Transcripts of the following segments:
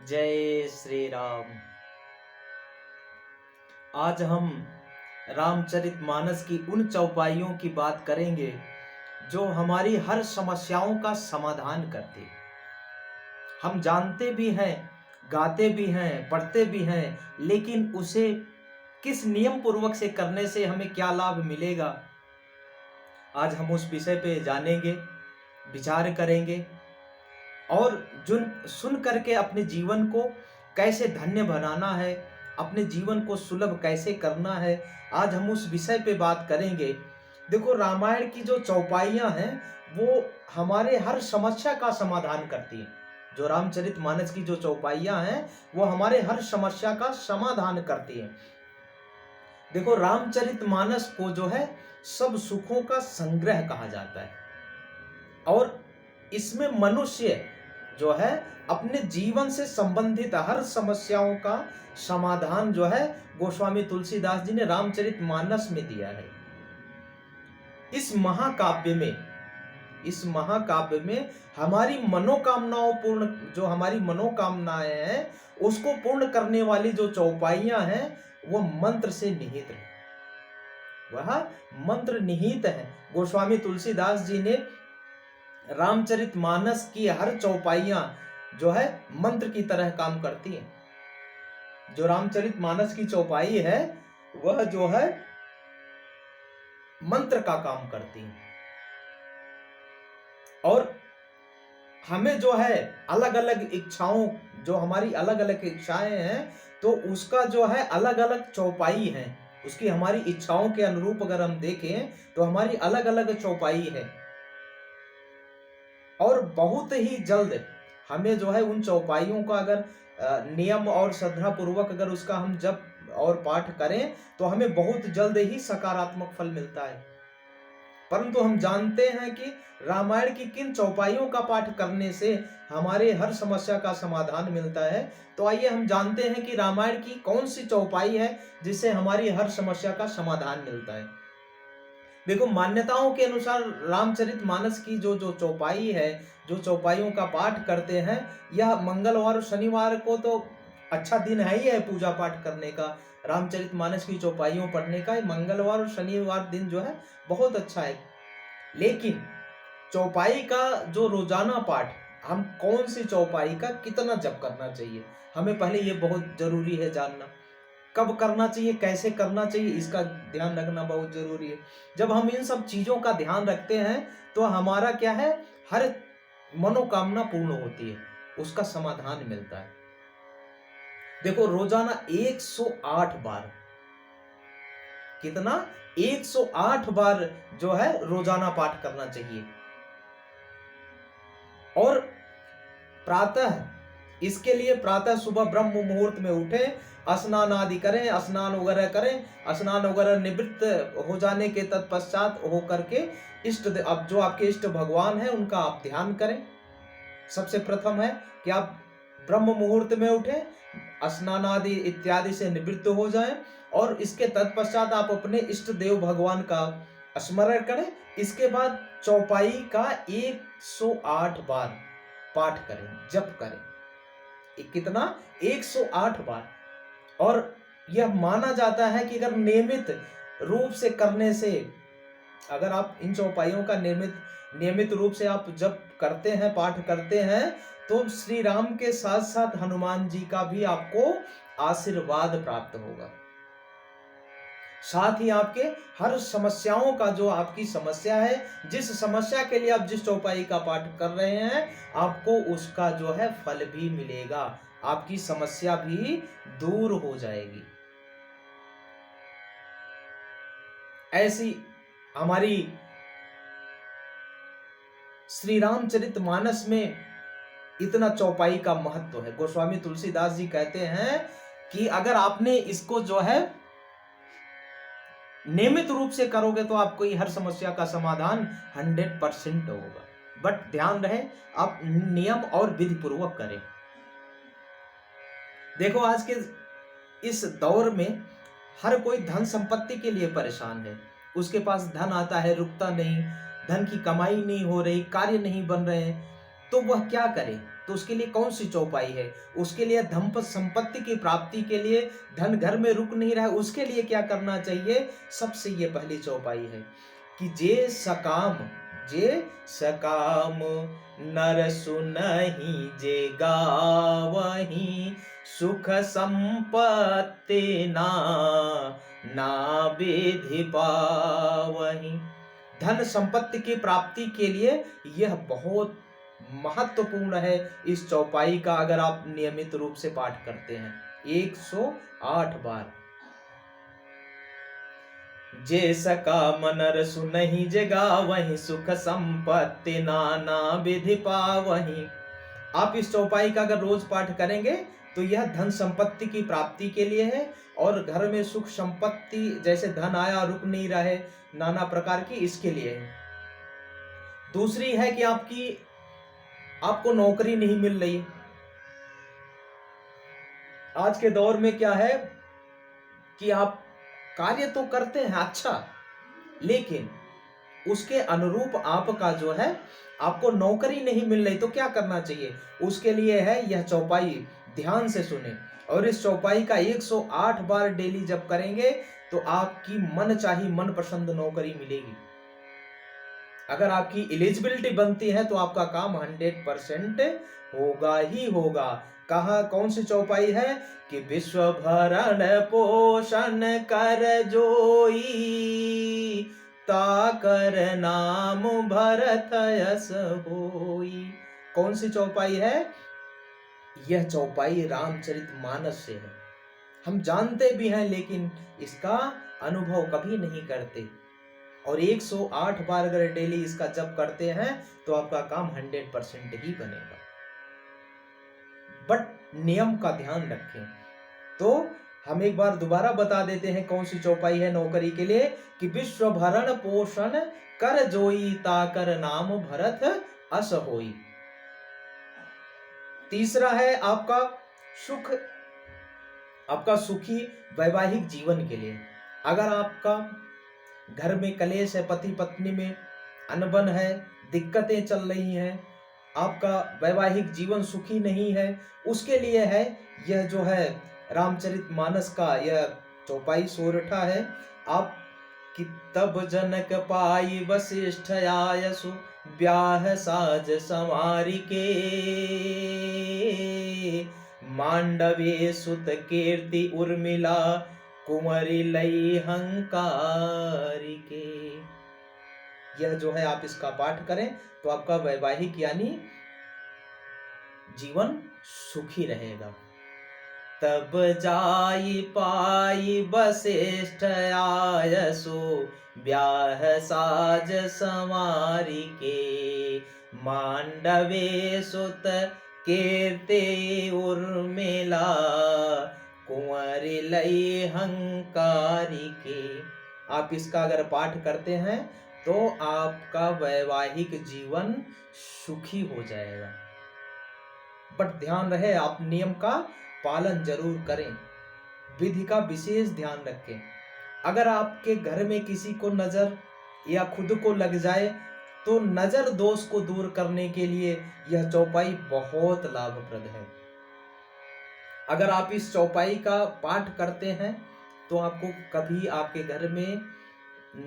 जय श्री राम। आज हम रामचरितमानस की उन चौपाइयों की बात करेंगे जो हमारी हर समस्याओं का समाधान करती है। हम जानते भी हैं, गाते भी हैं, पढ़ते भी हैं, लेकिन उसे किस नियम पूर्वक से करने से हमें क्या लाभ मिलेगा, आज हम उस विषय पे जानेंगे, विचार करेंगे और जुन सुन करके अपने जीवन को कैसे धन्य बनाना है, अपने जीवन को सुलभ कैसे करना है, आज हम उस विषय पे बात करेंगे। देखो, रामायण की जो चौपाइयाँ हैं वो हमारे हर समस्या का समाधान करती हैं। जो रामचरितमानस की जो चौपाइयाँ हैं वो हमारे हर समस्या का समाधान करती हैं। देखो, रामचरितमानस को जो है सब सुखों का संग्रह कहा जाता है और इसमें मनुष्य जो है अपने जीवन से संबंधित हर समस्याओं का समाधान जो है गोस्वामी तुलसीदास जी ने रामचरितमानस में दिया है। इस महाकाव्य में हमारी मनोकामनाओं पूर्ण जो हमारी मनोकामनाएं हैं उसको पूर्ण करने वाली जो चौपाइयां हैं वो मंत्र से निहित है, वह मंत्र निहित है। गोस्वामी तुलसीदास जी ने रामचरितमानस की हर चौपाइयां जो है मंत्र की तरह काम करती हैं। जो रामचरितमानस की चौपाई है वह जो है मंत्र का काम करती है और हमें जो है अलग अलग इच्छाओं, जो हमारी अलग अलग इच्छाएं हैं तो उसका जो है अलग अलग चौपाई है। उसकी हमारी इच्छाओं के अनुरूप अगर हम देखें तो हमारी अलग अलग चौपाई है और बहुत ही जल्द हमें जो है उन चौपाइयों का अगर नियम और श्रद्धा पूर्वक अगर उसका हम जप और पाठ करें तो हमें बहुत जल्द ही सकारात्मक फल मिलता है। परंतु हम जानते हैं कि रामायण की किन चौपाइयों का पाठ करने से हमारे हर समस्या का समाधान मिलता है। तो आइए हम जानते हैं कि रामायण की कौन सी चौपाई है जिससे हमारी हर समस्या का समाधान मिलता है। देखो, मान्यताओं के अनुसार रामचरितमानस की जो जो चौपाई है, जो चौपाइयों का पाठ करते हैं, यह मंगलवार और शनिवार को तो अच्छा दिन है ही है पूजा पाठ करने का। रामचरितमानस की चौपाइयों पढ़ने का मंगलवार और शनिवार दिन जो है बहुत अच्छा है। लेकिन चौपाई का जो रोजाना पाठ, हम कौन सी चौपाई का कितना जप करना चाहिए, हमें पहले ये बहुत जरूरी है जानना। कब करना चाहिए, कैसे करना चाहिए, इसका ध्यान रखना बहुत जरूरी है। जब हम इन सब चीजों का ध्यान रखते हैं तो हमारा क्या है, हर मनोकामना पूर्ण होती है, उसका समाधान मिलता है। देखो, रोजाना 108 बार, कितना, 108 बार जो है रोजाना पाठ करना चाहिए और प्रातः, इसके लिए प्रातः सुबह ब्रह्म मुहूर्त में उठे, स्नान आदि करें, स्नान वगैरह करें, स्नान वगैरह निवृत्त हो जाने के तत्पश्चात हो करके अब जो आपके इष्ट भगवान हैं उनका आप ध्यान करें। सबसे प्रथम है कि आप ब्रह्म मुहूर्त में उठें, स्नान आदि इत्यादि से निवृत्त हो जाएं और इसके तत्पश्चात आप अपने इष्ट देव भगवान का स्मरण करें। इसके बाद चौपाई का 108 बार पाठ करें, जप करें। कितना, 108 बार। और यह माना जाता है कि अगर नियमित रूप से करने से, अगर आप इन चौपाइयों का नियमित रूप से आप जप करते हैं, पाठ करते हैं, तो श्री राम के साथ साथ हनुमान जी का भी आपको आशीर्वाद प्राप्त होगा। साथ ही आपके हर समस्याओं का, जो आपकी समस्या है, जिस समस्या के लिए आप जिस चौपाई का पाठ कर रहे हैं, आपको उसका जो है फल भी मिलेगा, आपकी समस्या भी दूर हो जाएगी। ऐसी हमारी श्री रामचरितमानस में इतना चौपाई का महत्व है। गोस्वामी तुलसीदास जी कहते हैं कि अगर आपने इसको जो है नियमित रूप से करोगे तो आपको हर समस्या का समाधान 100% होगा। बट ध्यान रहे, आप नियम और विधि पूर्वक करें। देखो, आज के इस दौर में हर कोई धन संपत्ति के लिए परेशान है। उसके पास धन आता है, रुकता नहीं, धन की कमाई नहीं हो रही, कार्य नहीं बन रहे हैं, तो वह क्या करे। तो उसके लिए कौन सी चौपाई है? उसके लिए धन संपत्ति की प्राप्ति के लिए, धन घर में रुक नहीं रहा है, उसके लिए क्या करना चाहिए? सबसे ये पहली चौपाई है कि जे सकाम नर सुनहि जे गावहि, सुख संपत्ति ना विधि पावहि। धन संपत्ति की प्राप्ति के लिए यह बहुत महत्वपूर्ण है। इस चौपाई का अगर आप नियमित रूप से पाठ करते हैं 108 बार। जे सकाम नर सुनहि जे गावहि, सुख संपत्ति नाना विधि पावहि। आप इस चौपाई का अगर रोज पाठ करेंगे तो यह धन संपत्ति की प्राप्ति के लिए है, और घर में सुख संपत्ति, जैसे धन आया रुक नहीं रहे, नाना प्रकार की, इसके लिए है। दूसरी है कि आपको नौकरी नहीं मिल रही। आज के दौर में क्या है कि आप कार्य तो करते हैं अच्छा, लेकिन उसके अनुरूप आपका जो है, आपको नौकरी नहीं मिल रही, तो क्या करना चाहिए? उसके लिए है यह चौपाई, ध्यान से सुने। और इस चौपाई का 108 बार डेली जब करेंगे तो आपकी मनचाही मनपसंद नौकरी मिलेगी। अगर आपकी एलिजिबिलिटी बनती है तो आपका काम 100% होगा ही होगा। कौन सी चौपाई है? कि विश्व भरण पोषण कर जोई, ताकर नाम भरत यस होई। कौन सी चौपाई है? यह चौपाई रामचरितमानस से है। हम जानते भी हैं लेकिन इसका अनुभव कभी नहीं करते। और 108 बार अगर डेली इसका जप करते हैं तो आपका काम 100% ही बनेगा। बट नियम का ध्यान रखें। तो हम एक बार दोबारा बता देते हैं कौन सी चौपाई है नौकरी के लिए, कि विश्व भरण पोषण कर जोई, ताकर नाम भरत अस होई। तीसरा है आपका सुखी वैवाहिक जीवन के लिए। अगर आपका घर में कलेश है, पति पत्नी में अनबन है, दिक्कतें चल रही हैं, आपका वैवाहिक जीवन सुखी नहीं है, उसके लिए है यह जो है रामचरितमानस का यह चौपाई सोरठा है। आप कि तब जनक पाई वशिष्ठ आयसु, ब्याह साज संवारी के, मांडवे सुत कीर्ति उर्मिला, कुंवरी लई हंकारी के। यह जो है आप इसका पाठ करें तो आपका वैवाहिक यानी जीवन सुखी रहेगा। तब जाई पाई वशिष्ठ आयसु, ब्याह साज संवारी के, मांडवे सुत कीर्ति उर्मिला, कुंवरी लई हंकारी के। आप इसका अगर पाठ करते हैं तो आपका वैवाहिक जीवन सुखी हो जाएगा। बट ध्यान रहे आप नियम का पालन जरूर करें, विधि का विशेष ध्यान रखें। अगर आपके घर में किसी को नजर या खुद को लग जाए तो नजर दोष को दूर करने के लिए यह चौपाई बहुत लाभप्रद है। अगर आप इस चौपाई का पाठ करते हैं तो आपको कभी आपके घर में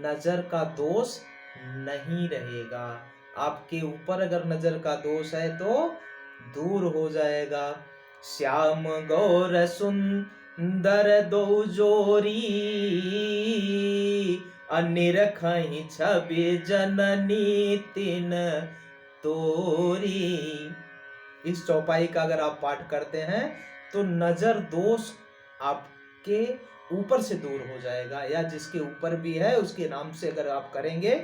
नजर का दोष नहीं रहेगा। आपके ऊपर अगर नजर का दोष है तो दूर हो जाएगा। श्याम गौर सुंदर दो जोरी, अनिरखहि छवि जननी तिन तोरी। इस चौपाई का अगर आप पाठ करते हैं तो नजर दोष आपके ऊपर से दूर हो जाएगा, या जिसके ऊपर भी है उसके नाम से अगर आप करेंगे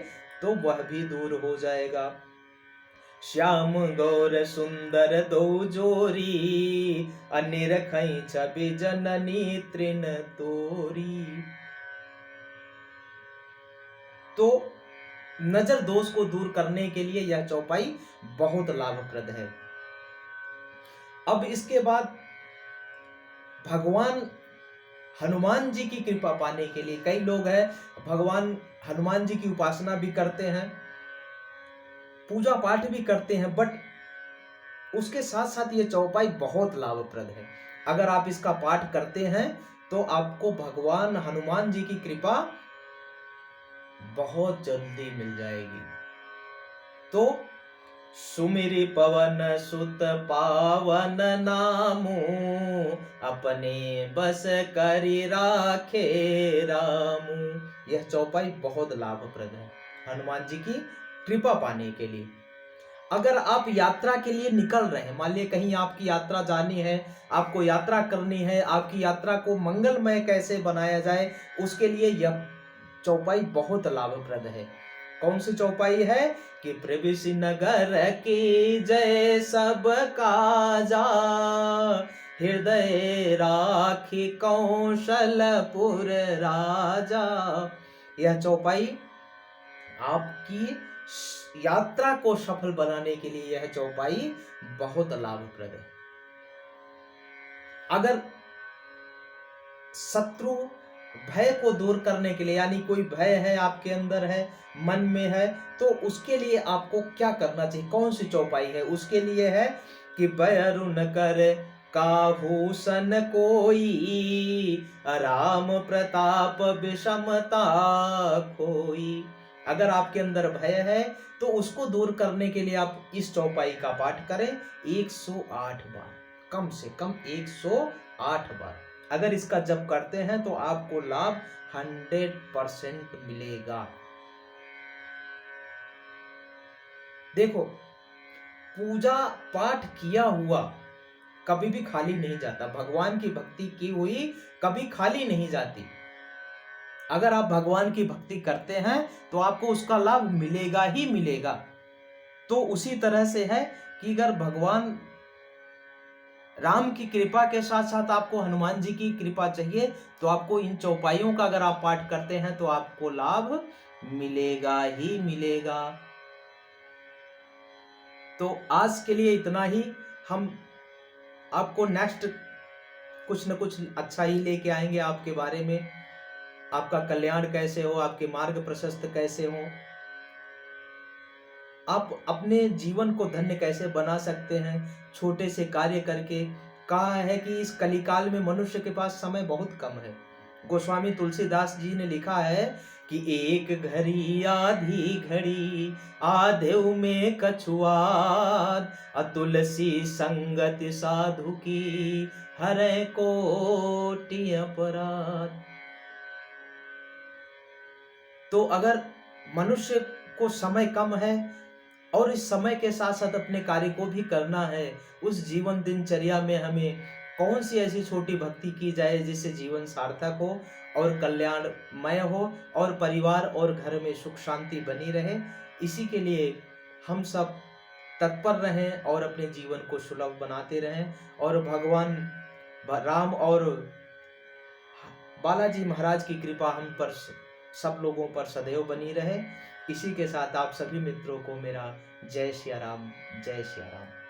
तो वह भी दूर हो जाएगा। श्याम गौर सुंदर दो जोरी, अनिरखहि छवि जननी तृण तोरी। तो नजर दोष को दूर करने के लिए यह चौपाई बहुत लाभप्रद है। अब इसके बाद भगवान हनुमान जी की कृपा पाने के लिए कई लोग हैं भगवान हनुमान जी की उपासना भी करते हैं, पूजा पाठ भी करते हैं, बट उसके साथ साथ ये चौपाई बहुत लाभप्रद है। अगर आप इसका पाठ करते हैं तो आपको भगवान हनुमान जी की कृपा बहुत जल्दी मिल जाएगी। तो सुमिरि पवन सुत पावन नामू, अपने बस करि राखे रामू। यह चौपाई बहुत लाभप्रद है हनुमान जी की कृपा पाने के लिए। अगर आप यात्रा के लिए निकल रहे हैं, मान लीजिए कहीं आपकी यात्रा जानी है, आपको यात्रा करनी है, आपकी यात्रा को मंगलमय कैसे बनाया जाए, उसके लिए यह चौपाई बहुत लाभप्रद है। कौन सी चौपाई है कि प्रविश नगर की जय सब काजा, हृदय राखी कौशलपुर राजा। यह चौपाई आपकी यात्रा को सफल बनाने के लिए यह चौपाई बहुत लाभप्रद है। अगर शत्रु भय को दूर करने के लिए, यानी कोई भय है आपके अंदर है, मन में है, तो उसके लिए आपको क्या करना चाहिए, कौन सी चौपाई है? उसके लिए है कि बैरु न कर काहूसन कोई, राम प्रताप विषमता खोई। अगर आपके अंदर भय है तो उसको दूर करने के लिए आप इस चौपाई का पाठ करें 108 बार, कम से कम 108 बार। अगर इसका जप करते हैं तो आपको लाभ 100% मिलेगा। देखो, पूजा पाठ किया हुआ कभी भी खाली नहीं जाता। भगवान की भक्ति की हुई कभी खाली नहीं जाती। अगर आप भगवान की भक्ति करते हैं तो आपको उसका लाभ मिलेगा ही मिलेगा। तो उसी तरह से है कि अगर भगवान राम की कृपा के साथ साथ आपको हनुमान जी की कृपा चाहिए, तो आपको इन चौपाइयों का अगर आप पाठ करते हैं तो आपको लाभ मिलेगा ही मिलेगा। तो आज के लिए इतना ही। हम आपको नेक्स्ट कुछ न कुछ अच्छा ही लेके आएंगे आपके बारे में, आपका कल्याण कैसे हो, आपके मार्ग प्रशस्त कैसे हो, आप अपने जीवन को धन्य कैसे बना सकते हैं छोटे से कार्य करके। कहा है कि इस कलिकाल में मनुष्य के पास समय बहुत कम है। गोस्वामी तुलसीदास जी ने लिखा है कि एक घड़ी आधी घड़ी, आधेव में कछुआद, तुलसी संगति साधु की, हरै कोटि अपराध। तो अगर मनुष्य को समय कम है और इस समय के साथ साथ अपने कार्य को भी करना है, उस जीवन दिनचर्या में हमें कौन सी ऐसी छोटी भक्ति की जाए जिससे जीवन सार्थक हो और कल्याणमय हो और परिवार और घर में सुख शांति बनी रहे। इसी के लिए हम सब तत्पर रहें और अपने जीवन को सुलभ बनाते रहें और भगवान राम और बालाजी महाराज की कृपा हम पर सब लोगों पर सदैव बनी रहे। इसी के साथ आप सभी मित्रों को मेरा जय सिया राम, जय सिया राम।